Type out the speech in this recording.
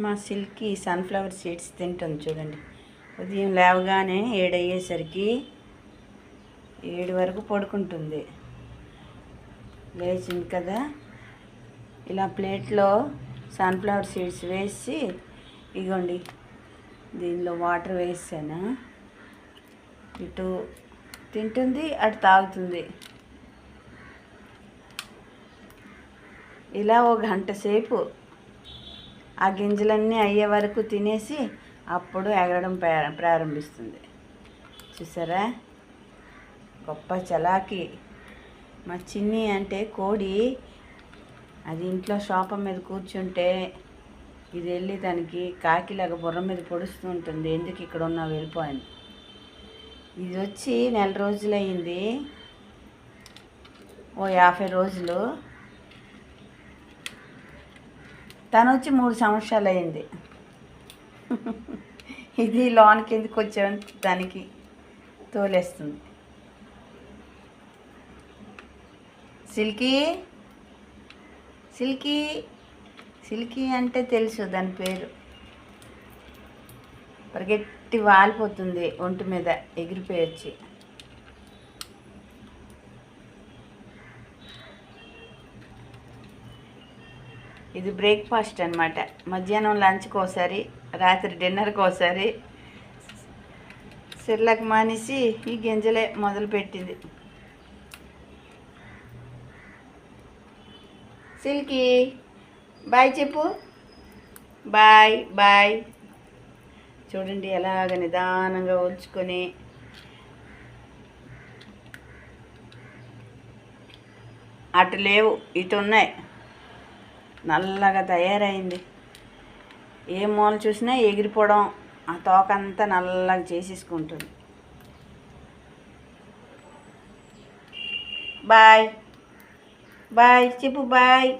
మా silky sunflower seeds తింటుంది చూడండి. ఉదయం లేవగానే 7 అయ్యేసరికి 7 వరకు పడుకుంటుంది. లేచింది కదా, ఇలా ప్లేట్లో సన్ఫ్లవర్ సీడ్స్ వేసి ఇగోండి దీనిలో వాటర్ వేసాను. ఇటు తింటుంది, అటు తాగుతుంది. ఇలా ఒక గంట సేపు ఆ గింజలన్నీ అయ్యే వరకు తినేసి అప్పుడు ఎగరడం ప్రారంభిస్తుంది. చూసారా, గొప్ప చలాకి. మా చిన్ని అంటే కోడి, అది ఇంట్లో సోఫా మీద కూర్చుంటే ఇది వెళ్ళి దానికి కాకిలాగా బుర్ర మీద పొడుస్తూ ఉంటుంది, ఎందుకు ఇక్కడ ఉన్నా వెళ్ళిపోయింది. ఇది వచ్చి 4 రోజులు అయింది, ఓ 50 రోజులు. తను వచ్చి 3 సంవత్సరాలు అయింది. ఇది లోన్కి ఎందుకు వచ్చామని దానికి తోలేస్తుంది. సిల్కీ సిల్కీ సిల్కీ అంటే తెలుసు దాని పేరు. పరిగెట్టి వాలిపోతుంది ఒంటి మీద ఎగిరిపోయొచ్చి. ఇది బ్రేక్ఫాస్ట్ అనమాట. మధ్యాహ్నం లంచ్కి ఒకసారి, రాత్రి డిన్నర్కి ఒకసారి సిర్లాక్ మానేసి ఈ గింజలే మొదలుపెట్టింది. సిల్కీ బాయ్ చెప్పు. Bye bye. చూడండి ఎలాగ నిదానంగా ఉంచుకొని అటు లేవు ఇటు ఉన్నాయి. నల్లగా తయారైంది. ఏ మూల చూసినా ఎగిరిపోవడం, ఆ తోకంతా నల్లగా చేసేసుకుంటుంది. బాయ్ బాయ్ చెప్పు. బాయ్.